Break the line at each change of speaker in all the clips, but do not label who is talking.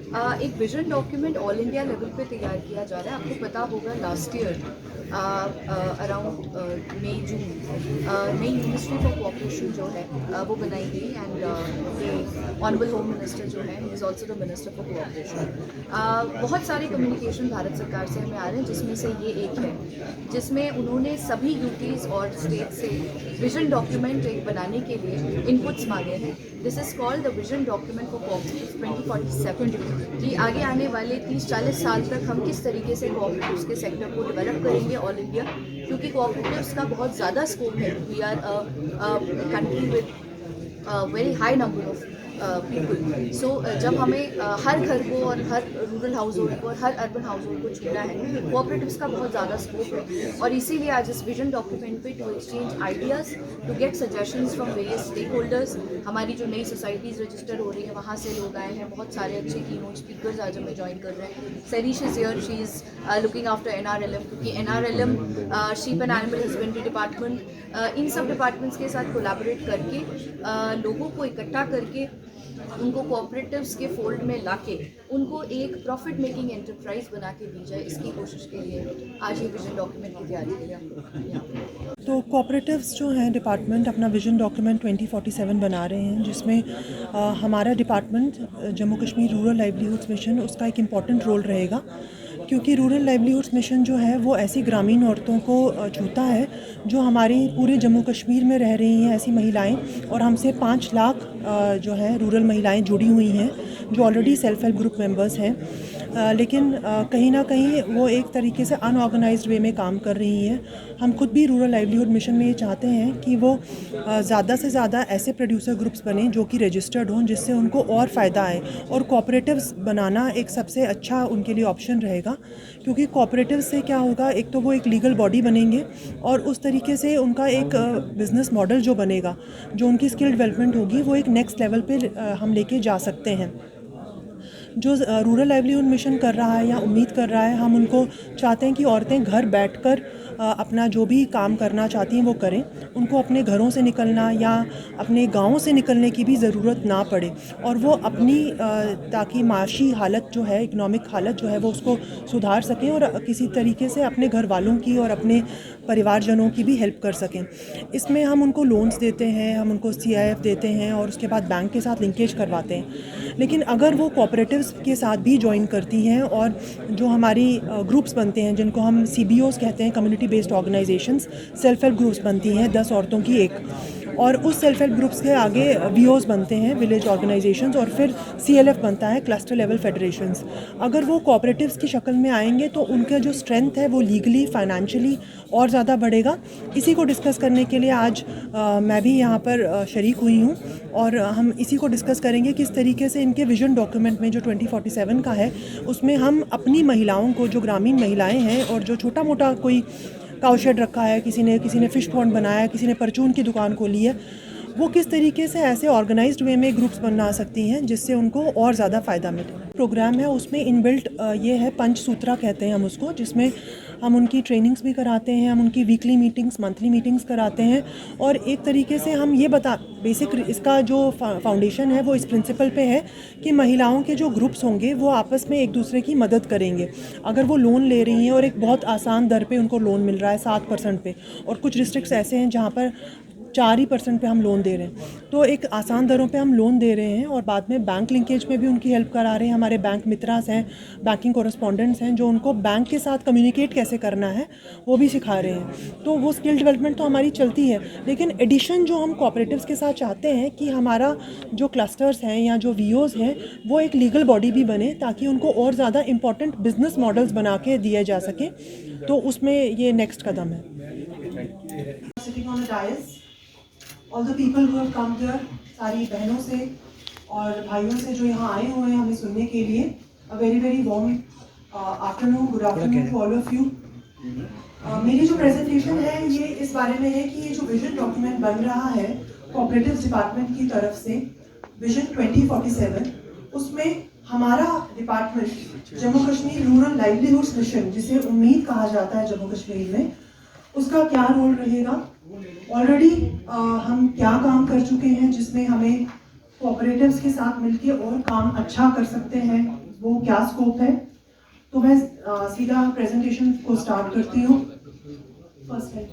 एक vision document all India level पे तैयार किया जा रहा है। आपको पता होगा लास्ट ईयर अराउंड मई जून नई मिनिस्ट्री फॉर कोऑपरेशन जो है वो बनाई गई एंड ऑनरेबल होम मिनिस्टर जो है he is also the minister for cooperation. बहुत सारे कम्युनिकेशन भारत सरकार से हमें आ रहे हैं, जिसमें से ये एक है जिसमें उन्होंने सभी यूटीज़ और स्टेट से विजन डॉक्यूमेंट एक बनाने के लिए इनपुट्स मांगे हैं। This is called the vision document for cooperative 2047 कि आगे आने वाले 30-40 साल तक हम किस तरीके से कोऑपरेटिव्स के सेक्टर को डेवलप करेंगे ऑल इंडिया, क्योंकि कोऑपरेटिव्स का बहुत ज़्यादा स्कोप है। We are country with very high number of people. So जब हमें हर घर को और हर रूरल हाउस होल्ड को और हर अर्बन हाउस होल्ड को छूना है, कोऑपरेटिव्स का बहुत ज़्यादा स्कोप है। और इसीलिए आज इस विजन डॉक्यूमेंट पे to exchange ideas, to get suggestions from various stakeholders, हमारी जो नई सोसाइटीज़ रजिस्टर हो रही है वहाँ से लोग आए हैं। बहुत सारे अच्छे कीनोट स्पीकर्स आज हमें ज्वाइन कर रहे हैं। Sarish is here, she is looking after NRLM, क्योंकि NRLM sheep and animal husbandry department इन सब डिपार्टमेंट्स के साथ कोलैबोरेट करके लोगों को इकट्ठा करके उनको कोऑपरेटिव्स के फोल्ड में लाके उनको एक प्रॉफिट मेकिंग एंटरप्राइज बना के दी जाए, इसकी कोशिश के लिए आज ये विजन डॉक्यूमेंट की तैयारी के लिए हम लोग यहाँ पे।
तो कोऑपरेटिव्स जो हैं डिपार्टमेंट अपना विजन डॉक्यूमेंट 2047 बना रहे हैं, जिसमें हमारा department Jammu Kashmir rural livelihoods mission उसका एक इम्पॉर्टेंट रोल रहेगा, क्योंकि रूरल लाइवलीहुड्स मिशन जो है वो ऐसी ग्रामीण औरतों को छूता है जो हमारी पूरे जम्मू कश्मीर में रह रही हैं, ऐसी महिलाएं। और हमसे 5 लाख जो है रूरल महिलाएं जुड़ी हुई हैं जो already self help group members हैं, लेकिन कहीं ना कहीं वो एक तरीके से अनऑर्गेनाइज्ड वे में काम कर रही हैं। हम खुद भी रूरल लाइवलीहुड मिशन में ये चाहते हैं कि वो ज़्यादा से ज़्यादा ऐसे प्रोड्यूसर ग्रुप्स बने जो कि रजिस्टर्ड हों, जिससे उनको और फ़ायदा आए। और कोऑपरेटिव्स बनाना एक सबसे अच्छा उनके लिए ऑप्शन रहेगा, क्योंकि कोऑपरेटिव से क्या होगा, एक तो वो एक लीगल बॉडी बनेंगे और उस तरीके से उनका एक बिज़नेस मॉडल जो बनेगा, जो उनकी स्किल डेवलपमेंट होगी, वो एक नेक्स्ट लेवल पे हम लेके जा सकते हैं। जो रूरल लाइवलीहुड मिशन कर रहा है या उम्मीद कर रहा है, हम उनको चाहते हैं कि औरतें घर बैठकर अपना जो भी काम करना चाहती हैं वो करें। उनको अपने घरों से निकलना या अपने गाँव से निकलने की भी ज़रूरत ना पड़े, और वो अपनी ताकि माशी हालत जो है, इकोनॉमिक हालत जो है, वो उसको सुधार सकें और किसी तरीके से अपने घर वालों की और अपने परिवारजनों की भी हेल्प कर सकें। इसमें हम उनको लोन्स देते हैं, हम उनको CIF देते हैं और उसके बाद बैंक के साथ लिंकेज करवाते हैं। लेकिन अगर वो कोऑपरेटिव्स के साथ भी ज्वाइन करती हैं और जो हमारी ग्रुप्स बनते हैं जिनको हम CBOs कहते हैं, community based organisations, self help groups बनती हैं 10 औरतों की एक, और उस सेल्फ हेल्प ग्रुप्स के आगे VOs बनते हैं, विलेज ऑर्गेनाइजेशंस, और फिर CLF बनता है, क्लस्टर लेवल फेडरेशंस। अगर वो कोऑपरेटिव्स की शक्ल में आएंगे तो उनका जो स्ट्रेंथ है वो लीगली, फाइनेंशियली और ज़्यादा बढ़ेगा। इसी को डिस्कस करने के लिए आज मैं भी यहाँ पर शरीक हुई हूँ, और हम इसी को डिस्कस करेंगे किस तरीके से इनके विजन डॉक्यूमेंट में जो 2047 का है, उसमें हम अपनी महिलाओं को, जो ग्रामीण महिलाएं हैं और जो छोटा मोटा कोई काउशेड रखा है, किसी ने फ़िश पॉन्ड बनाया है, किसी ने परचून की दुकान खोली है, वो किस तरीके से ऐसे ऑर्गेनाइज्ड वे में ग्रुप्स बना सकती हैं जिससे उनको और ज़्यादा फ़ायदा मिले। प्रोग्राम है उसमें इनबिल्ट ये है, पंचसूत्रा कहते हैं हम उसको, जिसमें हम उनकी ट्रेनिंग्स भी कराते हैं, हम उनकी वीकली मीटिंग्स, मंथली मीटिंग्स कराते हैं, और एक तरीके से हम ये बेसिक इसका जो फाउंडेशन है वो इस प्रिंसिपल पे है कि महिलाओं के जो ग्रुप्स होंगे वो आपस में एक दूसरे की मदद करेंगे। अगर वो लोन ले रही हैं और एक बहुत आसान दर पे उनको लोन मिल रहा है 7% पे, और कुछ डिस्ट्रिक्ट्स ऐसे हैं जहाँ पर 4% पे हम लोन दे रहे हैं, तो एक आसान दरों पे हम लोन दे रहे हैं, और बाद में बैंक लिंकेज में भी उनकी हेल्प करा रहे हैं। हमारे बैंक मित्रास हैं, बैंकिंग कोरेस्पोंडेंट्स हैं, जो उनको बैंक के साथ कम्युनिकेट कैसे करना है वो भी सिखा रहे हैं। तो वो स्किल डेवलपमेंट तो हमारी चलती है, लेकिन एडिशन जो हम कोऑपरेटिव्स के साथ चाहते हैं कि हमारा जो क्लस्टर्स हैं या जो VOs हैं वो एक लीगल बॉडी भी बने, ताकि उनको और ज़्यादा इंपॉर्टेंट बिजनेस मॉडल्स बना के दिए जा सकें। तो उसमें ये नेक्स्ट कदम है। All the people who have come here, सारी बहनों से और भाइयों से जो यहाँ आए हुए हैं हमें सुनने के लिए, a very very warm afternoon, good afternoon to all of you. मेरी जो प्रेजेंटेशन है ये इस बारे में है कि ये जो विजन डॉक्यूमेंट बन रहा है कोऑपरेटिव डिपार्टमेंट की तरफ से, विजन 2047, उसमें हमारा department Jammu Kashmir rural livelihoods mission, जिसे उम्मीद कहा जाता है जम्मू कश्मीर में, उसका क्या रोल रहेगा। ऑलरेडी हम क्या काम कर चुके हैं जिसमें हमें कोऑपरेटिव्स के साथ मिलके और काम अच्छा कर सकते हैं, वो क्या स्कोप है। तो मैं सीधा प्रेजेंटेशन को स्टार्ट करती हूँ। फर्स्ट है,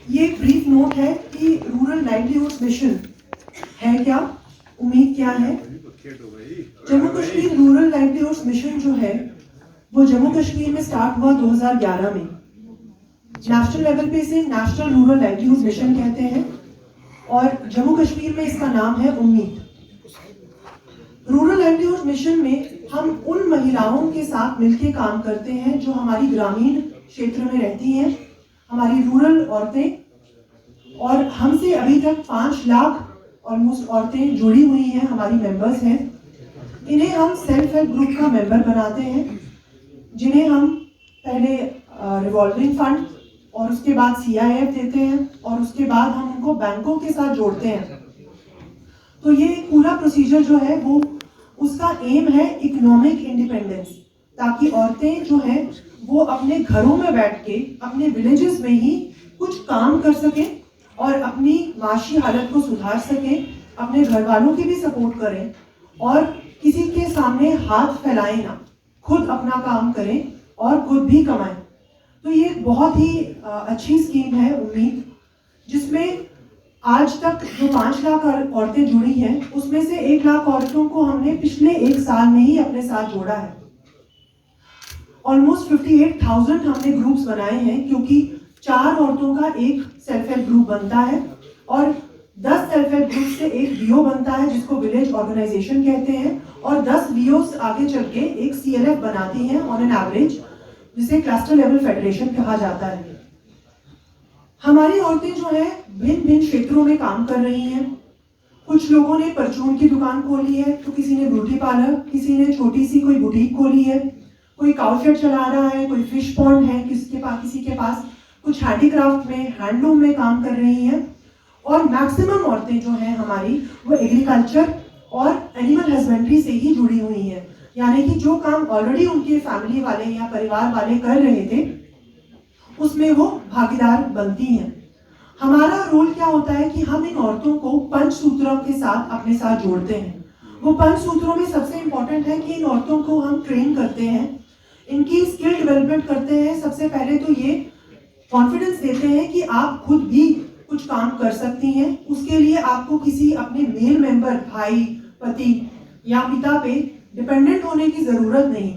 ये एक ब्रीफ नोट है कि रूरल लाइवलीहुड्स मिशन है क्या, उम्मीद क्या है। Jammu Kashmir rural livelihoods mission जो है वो जम्मू कश्मीर में स्टार्ट हुआ 2011 में। नेशनल लेवल पे इसे नेशनल रूरल लाइवलीहुड मिशन कहते हैं और जम्मू कश्मीर में इसका नाम है उम्मीद। रूरल लाइवलीहुड मिशन में हम उन महिलाओं के साथ मिलकर काम करते हैं जो हमारी ग्रामीण क्षेत्र में रहती हैं, हमारी रूरल औरतें, और हमसे अभी तक 5 लाख ऑलमोस्ट औरतें जुड़ी हुई हैं, हमारी मेंबर्स हैं। इन्हें हम सेल्फ हेल्प ग्रुप का मेंबर बनाते हैं, जिन्हें हम पहले रिवॉल्विंग फंड और उसके बाद CIF देते हैं और उसके बाद हम उनको बैंकों के साथ जोड़ते हैं। तो ये पूरा प्रोसीजर जो है वो उसका एम है इकोनॉमिक इंडिपेंडेंस, ताकि औरतें जो हैं वो अपने घरों में बैठ के अपने विलेजेस में ही कुछ काम कर सकें और अपनी माशी हालत को सुधार सकें, अपने घर वालों की भी सपोर्ट करें और किसी के सामने हाथ फैलाएं ना, खुद अपना काम करें और खुद भी कमाएं। तो ये बहुत ही अच्छी स्कीम है उम्मीद, जिसमें आज तक जो 5 लाख औरतें जुड़ी हैं उसमें से 1 लाख औरतों को हमने पिछले 1 साल में ही अपने साथ जोड़ा है। ऑलमोस्ट 58,000 हमने ग्रुप्स बनाए हैं, क्योंकि 4 औरतों का एक सेल्फ हेल्प ग्रुप बनता है और 10 सेल्फ हेल्प ग्रुप से एक VO बनता है जिसको विलेज ऑर्गेनाइजेशन कहते हैं, और 10 VOs आगे चल के एक CLF बनाती हैं ऑन एन एवरेज, जिसे क्लस्टर लेवल फेडरेशन कहा जाता है। हमारी औरतें जो है भिन्न भिन्न क्षेत्रों में काम कर रही हैं। कुछ लोगों ने परचून की दुकान खोली है, तो किसी ने ब्यूटी पार्लर, किसी ने छोटी सी कोई बुटीक खोली है, कोई काउशेड चला रहा है, कोई फिश पॉन्ड है किसी के पास, कुछ हैंडीक्राफ्ट में, हैंडलूम में काम कर रही हैं। और मैक्सिमम औरतें जो हैं हमारी वो एग्रीकल्चर और एनिमल हस्बेंड्री से ही जुड़ी हुई हैं, यानी कि जो काम ऑलरेडी उनके फैमिली वाले या परिवार वाले कर रहे थे उसमें वो भागीदार बनती हैं। हमारा रोल क्या होता है कि हम इन औरतों को 5 सूत्रों के साथ अपने साथ जोड़ते हैं। वो 5 सूत्रों में सबसे इम्पोर्टेंट है कि इन औरतों को हम ट्रेन करते हैं, इनकी स्किल डेवलपमेंट करते हैं। सबसे पहले तो ये कॉन्फिडेंस देते हैं कि आप खुद भी कुछ काम कर सकती हैं। उसके लिए आपको किसी अपने मेल मेंबर, भाई, पति या पिता पे डिपेंडेंट होने की जरूरत नहीं।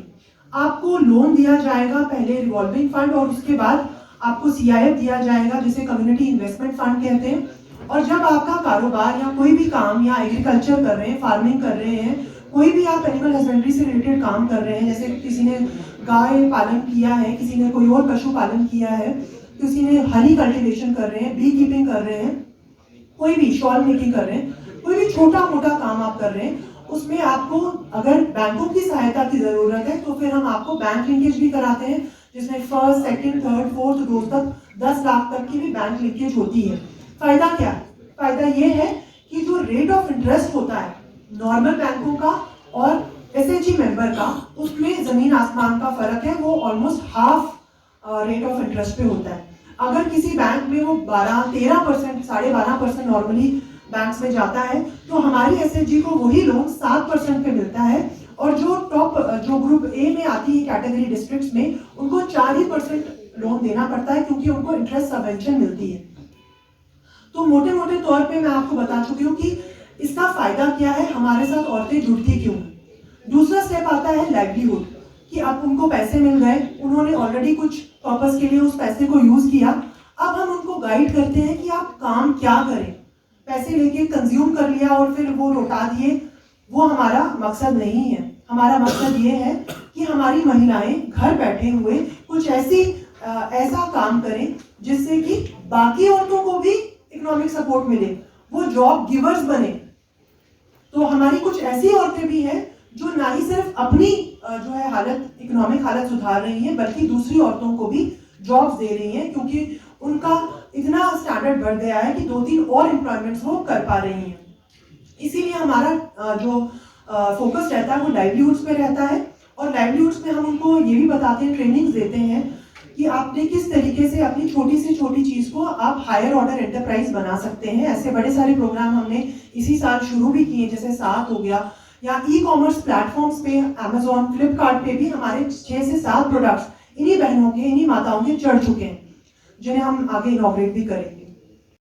आपको लोन दिया जाएगा, पहले रिवॉल्विंग फंड और उसके बाद आपको CIF दिया जाएगा, जिसे कम्युनिटी इन्वेस्टमेंट फंड कहते हैं। और जब आपका कारोबार या कोई भी काम, या एग्रीकल्चर कर रहे हैं, फार्मिंग कर रहे हैं, कोई भी आप एनिमल हस्बेंड्री से रिलेटेड काम कर रहे हैं, जैसे किसी ने गाय पालन किया है, किसी ने कोई और पशु पालन किया है, किसी ने हनी कल्टीवेशन कर रहे हैं, बी कीपिंग कर रहे हैं, कोई भी शॉल मेकिंग कर रहे हैं, कोई भी छोटा मोटा काम आप कर रहे हैं, उसमें आपको अगर बैंकों की सहायता की जरूरत है तो फिर हम आपको बैंक लिंकेज भी कराते हैं, जिसमें first, second, third, fourth dose तक 10 लाख तक की भी बैंक लिंकेज होती है। फायदा क्या है? फायदा ये है कि जो रेट ऑफ इंटरेस्ट होता है नॉर्मल बैंकों का और SHG मेंबर का, उसमें जमीन आसमान का फर्क है। वो almost half rate of interest पे होता है। अगर किसी बैंक में वो 12-13%, 12.5% नॉर्मली बैंक्स में जाता है, तो हमारी SHG को वही लोन 7% पे मिलता है। और जो जो ग्रुप A में आती है कैटेगरी डिस्ट्रिक्ट्स में, उनको 4% लोन देना पड़ता है, क्योंकि उनको इंटरेस्ट सबवेंशन मिलती है। तो मोटे मोटे तौर पे मैं आपको बता चुकी हूँ कि इसका फायदा क्या है, हमारे साथ औरतें जुड़ती क्यों। दूसरा स्टेप आता है लाइवलीहुड, कि अब उनको पैसे मिल गए, उन्होंने ऑलरेडी कुछ पर्पस के लिए उस पैसे को यूज किया। अब हम उनको गाइड करते हैं कि आप काम क्या करें। पैसे लेके कंज्यूम कर लिया और फिर वो लौटा दिए, वो हमारा मकसद नहीं है। हमारा मकसद ये है कि हमारी महिलाएं घर बैठे हुए कुछ ऐसा काम करें जिससे कि बाकी औरतों को भी इकोनॉमिक सपोर्ट मिले, वो जॉब गिवर्स बने। तो हमारी कुछ ऐसी औरतें भी हैं जो ना ही सिर्फ अपनी जो है हालत, इकोनॉमिक हालत सुधार रही हैं, बल्कि दूसरी औरतों को भी जॉब्स दे रही हैं, क्योंकि उनका इतना स्टैंडर्ड बढ़ गया है कि 2-3 और एम्प्लॉयमेंट्स वो कर पा रही हैं। इसीलिए हमारा जो फोकस रहता है वो लाइवलीहुड्स पे रहता है। और लाइवलीहुड्स में हम उनको ये भी बताते हैं, ट्रेनिंग्स देते हैं कि आपने किस तरीके से अपनी छोटी से छोटी चीज़ को आप हायर ऑर्डर एंटरप्राइज बना सकते हैं। ऐसे बड़े सारे प्रोग्राम हमने इसी साल शुरू भी किए, जैसे 7 हो गया, या ई कॉमर्स प्लेटफॉर्म्स पे अमेजोन फ्लिपकार्ट पे भी हमारे 6 से 7 प्रोडक्ट्स इन्हीं बहनों के इन्हीं माताओं के चढ़ चुके हैं, जिन्हें हम आगे इनॉग्रेट भी करें।